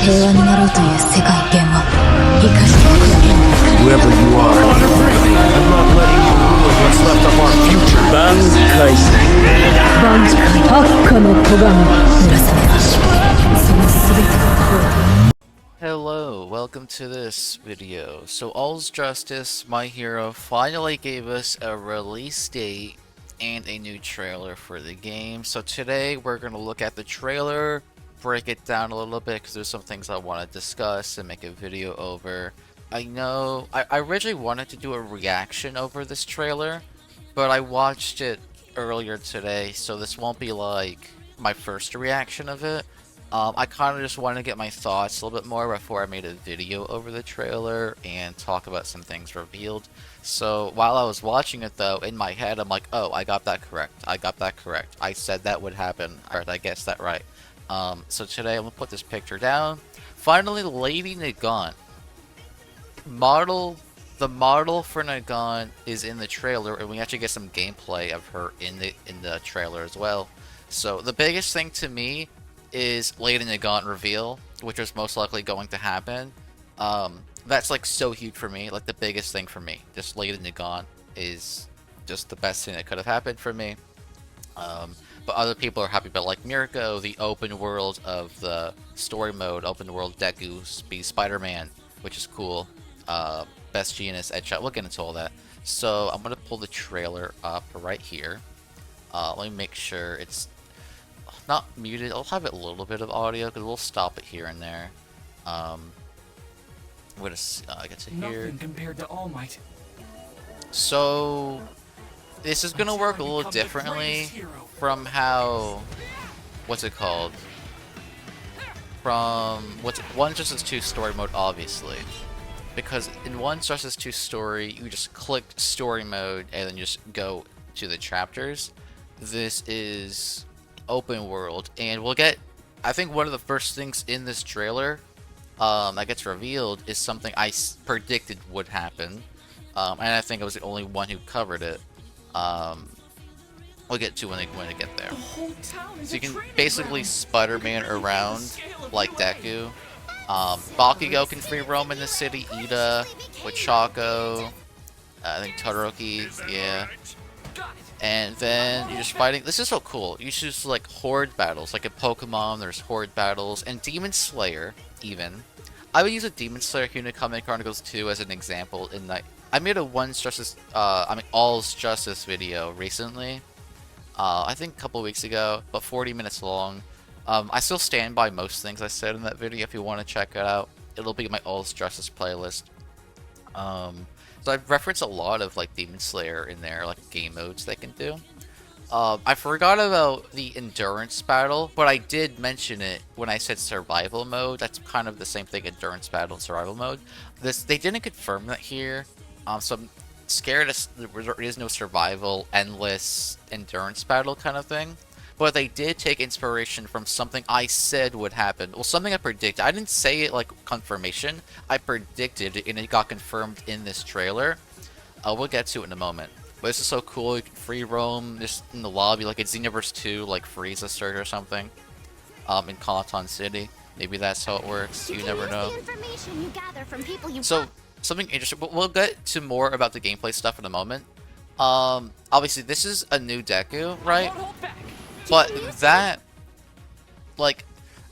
Whoever you are, I'm not letting you rule what's left of our future. Bankai. Hello, welcome to this video. So All's Justice, My Hero, finally gave us a release date and a new trailer for the game. So today we're going to look at the trailer, break it down a little bit because there's some things I want to discuss and make a video over. I know, I originally wanted to do a reaction over this trailer, but I watched it earlier today, so this won't be like my first reaction of it. I kind of just wanted to get my thoughts a little bit more before I made a video over the trailer and talk about some things revealed. So while I was watching it though, in my head I'm like, oh, I got that correct. I said that would happen. Alright, I guessed that right. So today I'm going to put this picture down. Finally, Lady Nagant. The model for Nagant is in the trailer, and we actually get some gameplay of her in the trailer as well. So the biggest thing to me is Lady Nagant reveal, which is most likely going to happen. That's like so huge for me, like the biggest thing for me. Just Lady Nagant is just the best thing that could have happened for me. But other people are happy about, like Mirko, the open world of the story mode, open world Deku be Spider-Man, which is cool. Best Genius, Headshot, we'll get into all that. So I'm gonna pull the trailer up right here. Let me make sure it's not muted. I'll have it a little bit of audio because we'll stop it here and there. I'm gonna get to here. Nothing compared to All Might. So this is gonna work a little differently from how, what's it called? From what's 1 Justice 2 story mode, obviously. Because in 1 Justice 2 story, you just click story mode and then just go to the chapters. This is open world, and we'll get, I think one of the first things in this trailer that gets revealed is something I predicted would happen, and I think I was the only one who covered it. We'll get to when I get there. So you can basically Spider-Man around like Deku. Bakugo can free roam in the city, Ida, with Chaco, I think Todoroki, yeah. And then you're just fighting. This is so cool. You choose like horde battles, like in Pokemon. There's horde battles and Demon Slayer. Even I would use a Demon Slayer Hunakame Chronicles 2 as an example. In that I made a All's Justice video recently. I think a couple weeks ago, but 40 minutes long. I still stand by most things I said in that video. If you want to check it out, it'll be my All's Justice playlist. So I've referenced a lot of like Demon Slayer in there, like game modes they can do. I forgot about the endurance battle, but I did mention it when I said survival mode. That's kind of the same thing, endurance battle and survival mode. They didn't confirm that here, so I'm scared there is no survival, endless endurance battle kind of thing. But they did take inspiration from something I said would happen. Well, something I predicted. I didn't say it like confirmation. I predicted it, and it got confirmed in this trailer. We'll get to it in a moment. But this is so cool. You can free roam just in the lobby, like it's Xenoverse 2, like Frieza Surge or something. In Coloton City. Maybe that's how it works. You never know. So, something interesting. But we'll get to more about the gameplay stuff in a moment. Obviously, this is a new Deku, right? But that, like,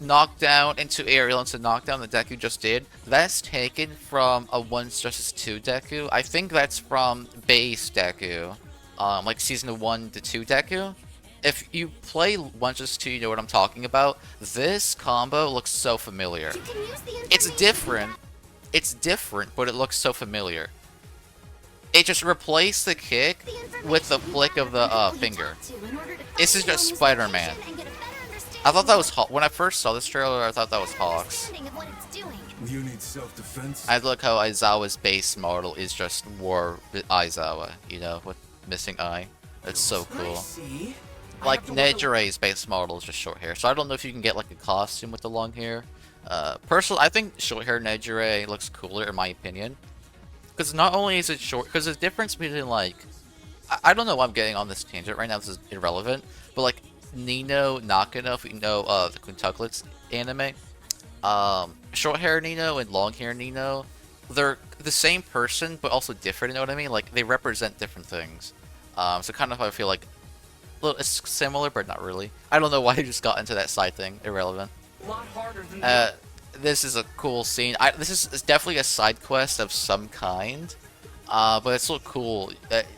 knockdown into aerial into knockdown that Deku just did, that's taken from a 1 Justice 2 Deku. I think that's from base Deku, like Season 1 to 2 Deku. If you play 1 Justice 2, you know what I'm talking about. This combo looks so familiar. It's different, but it looks so familiar. It just replaced the kick with the flick of the finger. This is just Spider-Man. I thought that was when I first saw this trailer, I thought that was Hawks. You need self-defense. I look how Aizawa's base model is just War Aizawa, you know, with missing eye. It's so cool. Like Nejire's base model is just short hair, so I don't know if you can get like a costume with the long hair. Personally, I think short hair Nejire looks cooler in my opinion. Because not only is it short, because the difference between like, I don't know why I'm getting on this tangent right now, this is irrelevant, but like Nino Nakano, if you know the Quintuplets anime, Short hair Nino and long hair Nino, they're the same person but also different. You know what I mean? Like they represent different things. So kind of I feel like it's similar but not really. I don't know why I just got into that side thing. Irrelevant. This is a cool scene. This is definitely a side quest of some kind. But it's so cool.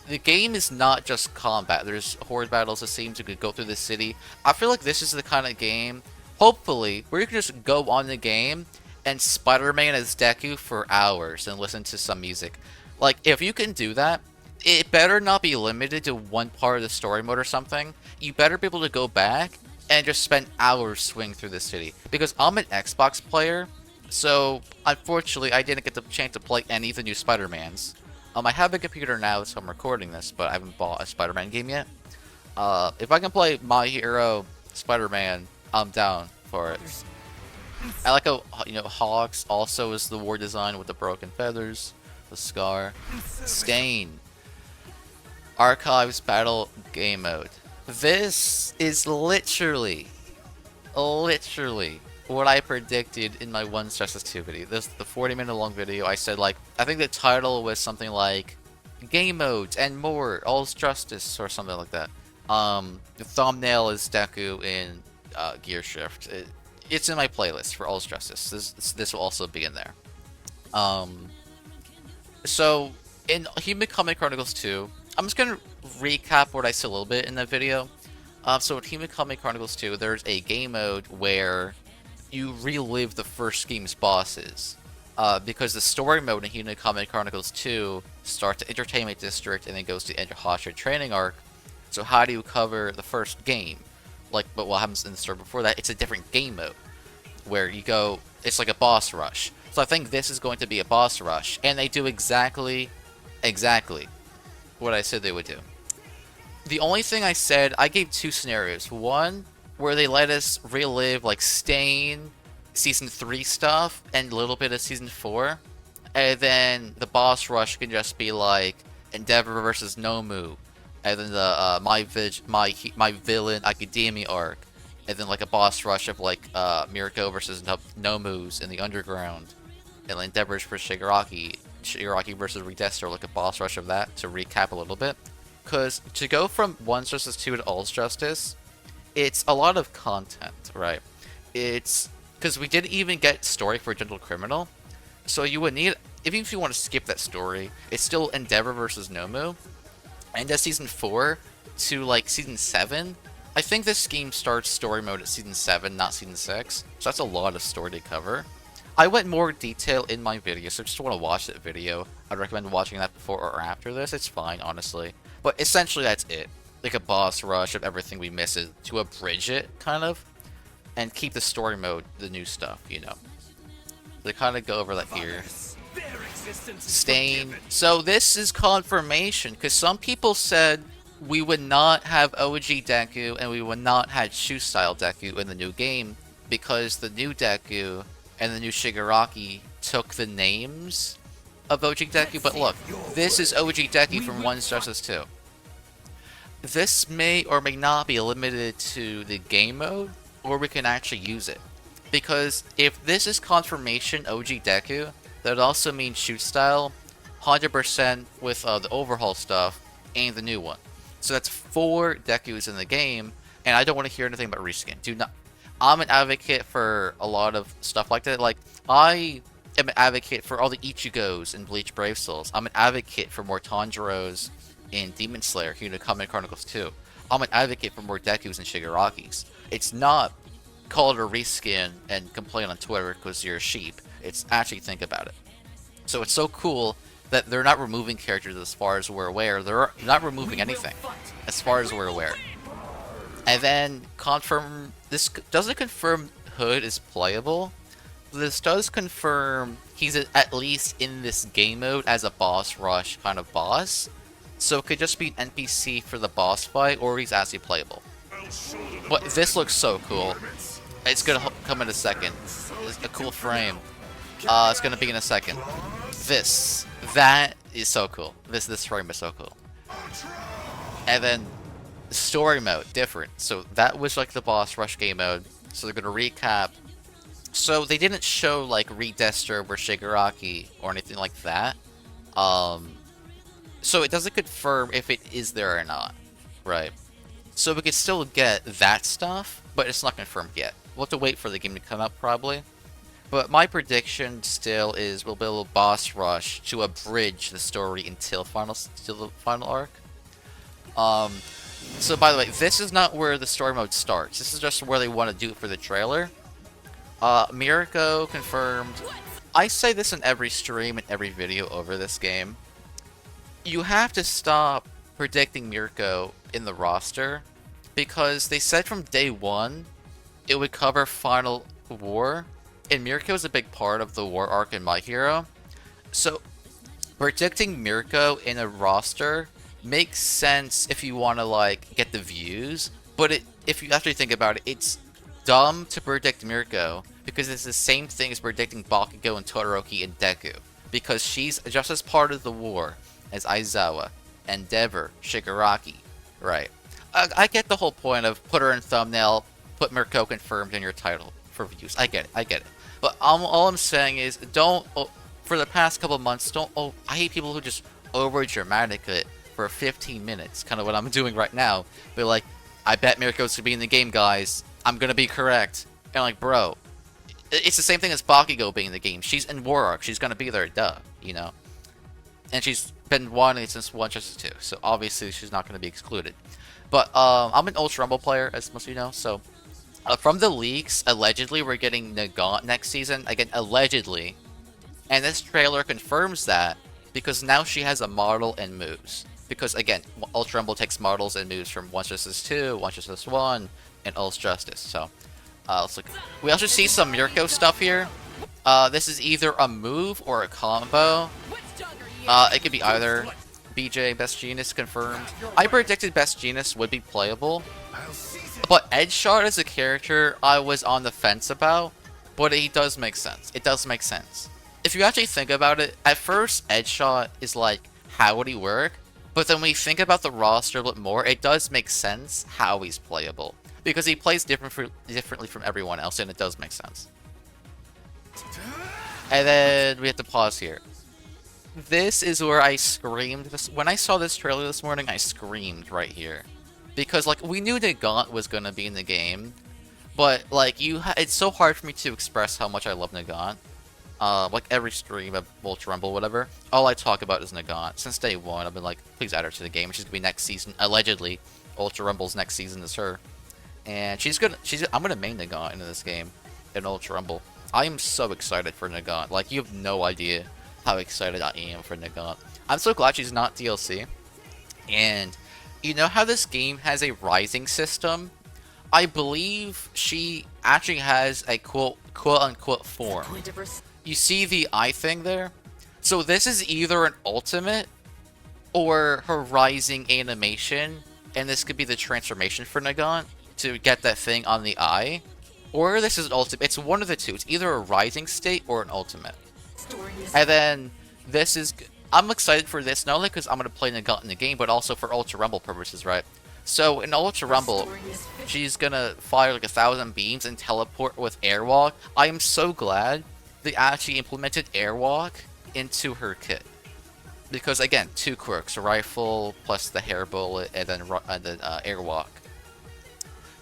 The game is not just combat. There's horde battles, it seems. You could go through the city. I feel like this is the kind of game, hopefully, where you can just go on the game and Spider-Man as Deku for hours and listen to some music. Like, if you can do that, it better not be limited to one part of the story mode or something. You better be able to go back and just spend hours swinging through the city. Because I'm an Xbox player, so unfortunately I didn't get the chance to play any of the new Spider-Mans. I have a computer now, so I'm recording this, but I haven't bought a Spider-Man game yet. If I can play My Hero Spider-Man, I'm down for it. I like how, you know, Hawks also is the war design with the broken feathers, the scar. Stain. Archives Battle Game Mode. This is literally what I predicted in my One Justice 2 video. This the 40-minute long video. I said, like, I think the title was something like Game Modes and More, All's Justice, or something like that. The thumbnail is Deku in Gear Shift. It's in my playlist for All's Justice. This will also be in there. So in Human Comic Chronicles 2, I'm just gonna recap what I said a little bit in that video. So in Human Comic Chronicles 2, there's a game mode where you relive the first game's bosses. Because the story mode in Human Comic Chronicles 2 starts at Entertainment District and then goes to Enter Hosha Training Arc. So how do you cover the first game? Like, but what happens in the story before that? It's a different game mode where you go. It's like a boss rush. So I think this is going to be a boss rush, and they do exactly what I said they would do. The only thing I said, I gave two scenarios. One, where they let us relive, like, Stain, Season 3 stuff, and a little bit of Season 4. And then the boss rush can just be, like, Endeavor versus Nomu. And then the my Villain Academia arc. And then, like, a boss rush of, like, Mirko versus Nomus in the Underground. And then Endeavor versus Shigaraki versus Redestor, like a boss rush of that, to recap a little bit. Because to go from One Justice 2 to All's Justice, it's a lot of content, right? It's because we didn't even get story for Gentle Criminal, so you would need, even if you want to skip that story, it's still Endeavor versus Nomu. And as Season 4 to like Season 7, I think this game starts story mode at Season 7, not Season 6, so that's a lot of story to cover. I went more detail in my video, so if you just want to watch that video, I'd recommend watching that before or after this. It's fine, honestly. But essentially, that's it. Like a boss rush of everything we miss to abridge it, kind of. And keep the story mode, the new stuff, you know. They kind of go over that here. Stain. So this is confirmation, because some people said we would not have OG Deku and we would not have Shoe Style Deku in the new game, because the new Deku and the new Shigaraki took the names of OG Deku. But look, this is OG Deku from One Justice 2. This may or may not be limited to the game mode, or we can actually use it. Because if this is confirmation OG Deku, that would also mean Shoot Style, 100% with the overhaul stuff, and the new one. So that's 4 Dekus in the game, and I don't want to hear anything about reskin. Do not. I'm an advocate for a lot of stuff like that. Like, I am an advocate for all the Ichigos in Bleach Brave Souls. I'm an advocate for more Tanjiros in Demon Slayer, Human Comic Chronicles 2. I'm an advocate for more Dekus and Shigarakis. It's not call it a reskin and complain on Twitter because you're a sheep. It's actually think about it. So it's so cool that they're not removing characters as far as we're aware. They're not removing anything as far as we're aware. And then confirm, this doesn't confirm Hood is playable. This does confirm he's at least in this game mode as a boss rush kind of boss. So it could just be an NPC for the boss fight, or he's actually playable. But this looks so cool. It's gonna come in a second. It's a cool frame. It's gonna be in a second. That is so cool. This frame is so cool. And then story mode, different. So that was like the boss rush game mode. So they're gonna recap So they didn't show like Redester or Shigaraki or anything like that. Um, so it doesn't confirm if it is there or not, right? So we could still get that stuff, but it's not confirmed yet. We'll have to wait for the game to come out probably. But my prediction still is we'll build a boss rush to abridge the story until the final arc. Um, so by the way, this is not where the story mode starts. This is just where they want to do it for the trailer. Mirko confirmed. I say this in every stream and every video over this game. You have to stop predicting Mirko in the roster because they said from day one it would cover Final War, and Mirko is a big part of the War arc in My Hero. So predicting Mirko in a roster makes sense if you want to like get the views, but if you actually think about it, it's dumb to predict Mirko because it's the same thing as predicting Bakugo and Todoroki and Deku, because she's just as part of the war as Aizawa, Endeavor, Shigaraki, right? I get the whole point of put her in thumbnail, put Mirko confirmed in your title for views. I get it. But all I'm saying is don't, for the past couple of months, I hate people who just over dramatic it for 15 minutes, kind of what I'm doing right now. But like, I bet Mirko's gonna be in the game, guys. I'm gonna be correct. And like, bro, it's the same thing as Bakugo being in the game. She's in War Arc. She's gonna be there, duh, you know? And she's been wanting it since 1 just 2, so obviously she's not gonna be excluded. But I'm an Ultra Rumble player, as most of you know, so from the leaks, allegedly we're getting Nagant next season. Again, allegedly. And this trailer confirms that because now she has a model and moves. Because again, Ultra Rumble takes models and moves from 1 Justice 2, 1 Justice 1, and Ultra Justice. So let's look. We also see some Mirko stuff here. This is either a move or a combo. It could be either. BJ, Best Genius confirmed. I predicted Best Genius would be playable. But Edgeshot as a character, I was on the fence about. But he does make sense. It does make sense. If you actually think about it, at first Edgeshot is like, how would he work? But then when you think about the roster a bit more, it does make sense how he's playable. Because he plays differently from everyone else, and it does make sense. And then we have to pause here. This is where I screamed. When I saw this trailer this morning, I screamed right here. Because, like, we knew Nagant was going to be in the game. But, like, it's so hard for me to express how much I love Nagant. Like, every stream of Ultra Rumble, whatever, all I talk about is Nagant. Since day one, I've been like, please add her to the game. She's going to be next season. Allegedly, Ultra Rumble's next season is her. And I'm going to main Nagant into this game in Ultra Rumble. I am so excited for Nagant. Like, you have no idea how excited I am for Nagant. I'm so glad she's not DLC. And you know how this game has a rising system? I believe she actually has a quote-unquote form. You see the eye thing there? So this is either an ultimate or her rising animation, and this could be the transformation for Nagant to get that thing on the eye. Or this is an ultimate. It's one of the two. It's either a rising state or an ultimate. And then this is... I'm excited for this, not only because I'm going to play Nagant in the game, but also for Ultra Rumble purposes, right? So in Ultra Rumble, she's going to fire like 1,000 beams and teleport with Airwalk. I am so glad they actually implemented Airwalk into her kit. Because again, 2 quirks, a rifle plus the hair bullet and then Airwalk.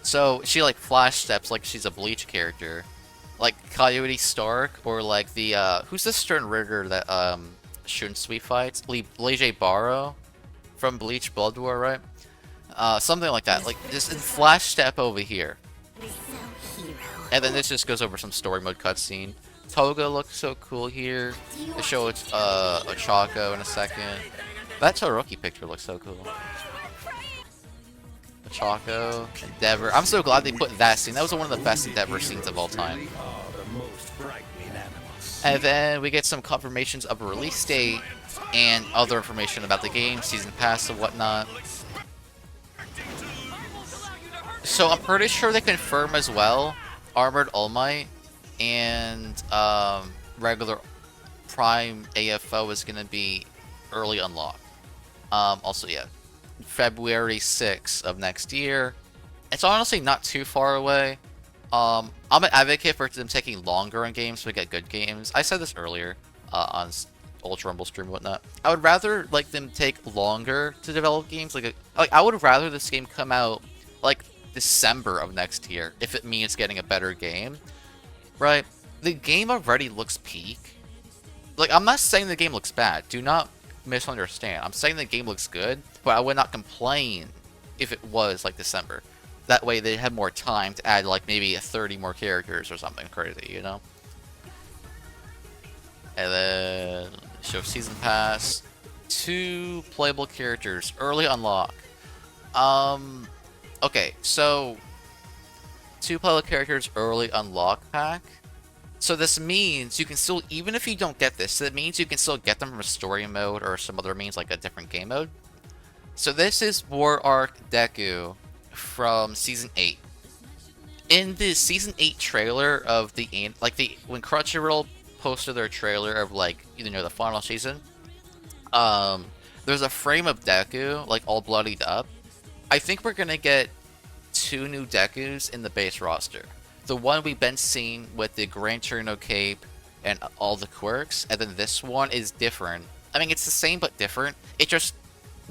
So she like flash steps like she's a Bleach character. Like Coyote Stark, or like the who's the Stern Ritter that Shunsui fights? Lady Barrow from Bleach Blood War, right? Something like that. Like just in flash step over here. And then this just goes over some story mode cutscene. Toga looks so cool here. They show Ochako in a second. That Todoroki picture looks so cool. Ochako, Endeavor. I'm so glad they put that scene. That was one of the best Endeavor scenes of all time. And then we get some confirmations of a release date and other information about the game, season pass and whatnot. So I'm pretty sure they confirm as well Armored All Might and regular Prime AFO is going to be early unlock. Also, yeah, February 6th of next year. It's honestly not too far away. I'm an advocate for them taking longer on games to get good games. I said this earlier on Ultra Rumble stream and whatnot. I would rather like them take longer to develop games. Like I would rather this game come out like December of next year if it means getting a better game, right? The game already looks peak. Like, I'm not saying the game looks bad. Do not misunderstand. I'm saying the game looks good, but I would not complain if it was like December. That way they had more time to add like maybe 30 more characters or something crazy, you know? And then show season pass. 2 playable characters. Early unlock. Okay, so 2 playable characters early unlock pack. So this means you can still, even if you don't get this, it means you can still get them from a story mode or some other means like a different game mode. So this is War Arc Deku from Season 8. In the Season 8 trailer of when Crunchyroll posted their trailer of like, you know, the final season, there's a frame of Deku, like all bloodied up. I think we're gonna get 2 new Dekus in the base roster. The one we've been seeing with the Gran Torino cape and all the quirks, and then this one is different. I mean, it's the same but different. It just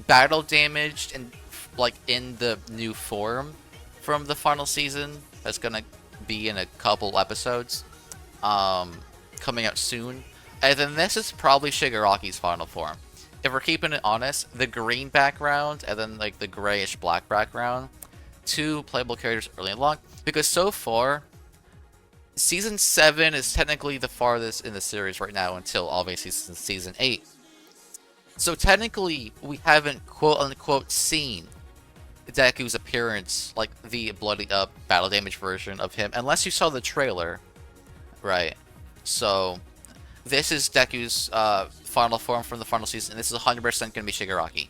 battle damaged and like in the new form from the final season. That's gonna be in a couple episodes, coming out soon. And then this is probably Shigaraki's final form. If we're keeping it honest, the green background and then like the grayish black background. 2 playable characters early unlocked, because so far Season 7 is technically the farthest in the series right now until obviously Season 8. So technically we haven't quote-unquote seen Deku's appearance, like the bloodied up battle damage version of him, unless you saw the trailer, right? So this is Deku's final form from the final season, and this is 100% going to be Shigaraki.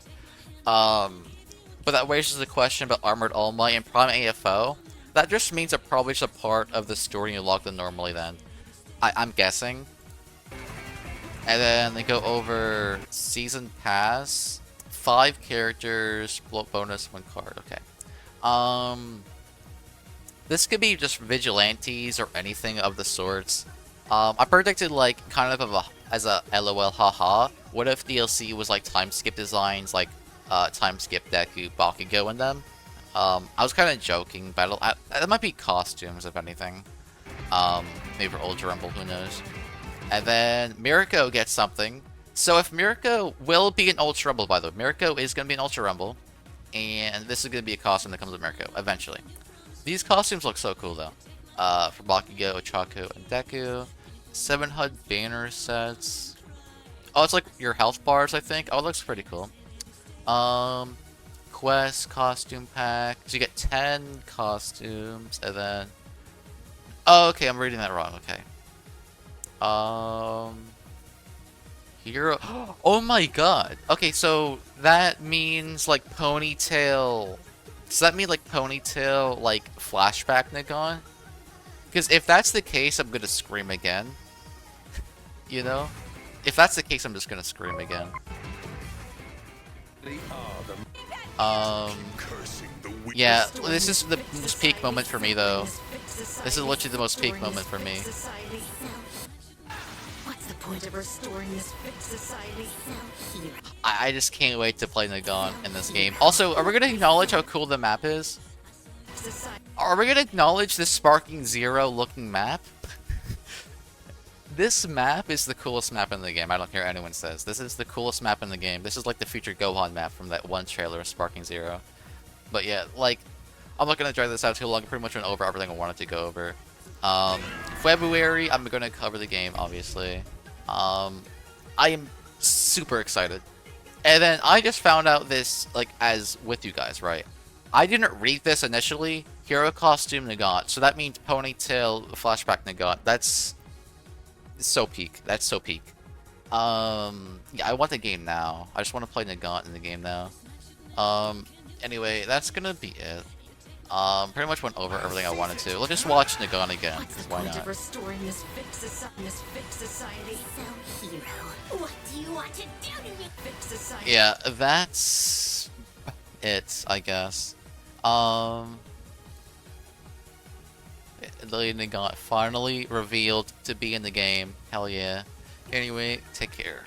But that raises the question about Armored All Might and Prime AFO. That just means it's probably just a part of the story you lock them normally then. I'm guessing. And then they go over Season Pass. 5 characters, bonus 1 card, okay. This could be just vigilantes or anything of the sorts. I predicted like kind of as a LOL haha. What if DLC was like time skip designs, like time skip Deku, Bakugo in them? I was kind of joking, but it might be costumes if anything. Maybe for Ultra Rumble, who knows? And then Mirko gets something. So if Mirko will be an Ultra Rumble, by the way, Mirko is going to be an Ultra Rumble, and this is going to be a costume that comes with Mirko eventually. These costumes look so cool though. For Bakugo, Chaco, and Deku. 7 HUD banner sets. Oh, it's like your health bars, I think. Oh, it looks pretty cool. Quest costume pack. So you get 10 costumes, and then... Oh, okay, I'm reading that wrong. Okay. Hero. Oh my god. Okay, so that means like Ponytail. Does that mean like Ponytail, like flashback Nagant? Because if that's the case, I'm gonna scream again. You know? If that's the case, I'm just gonna scream again. Yeah, this is the most peak moment for me though. This is literally the most peak moment for me. What's the point of restoring this fixed society? I just can't wait to play Nagant in this game. Also, are we gonna acknowledge how cool the map is? Are we gonna acknowledge this Sparking Zero looking map? This map is the coolest map in the game. I don't care what anyone says. This is the coolest map in the game. This is like the future Gohan map from that one trailer of Sparking Zero. But yeah, like, I'm not gonna drag this out too long. I pretty much went over everything I wanted to go over. February, I'm gonna cover the game, obviously. I am super excited. And then I just found out this, like, as with you guys, right? I didn't read this initially. Hero costume Nagant. So that means Ponytail flashback Nagant. That's so peak. That's so peak. Yeah, I want the game now. I just want to play Nagant in the game now. Anyway, that's gonna be it. Pretty much went over everything I wanted to. Let's just watch Nagant again, because why not? Restoring this fixed society. So, hero, what do you want to do to me? Fixed society. Yeah, that's it, I guess. Lady Nagant finally revealed to be in the game. Hell yeah. Anyway, take care.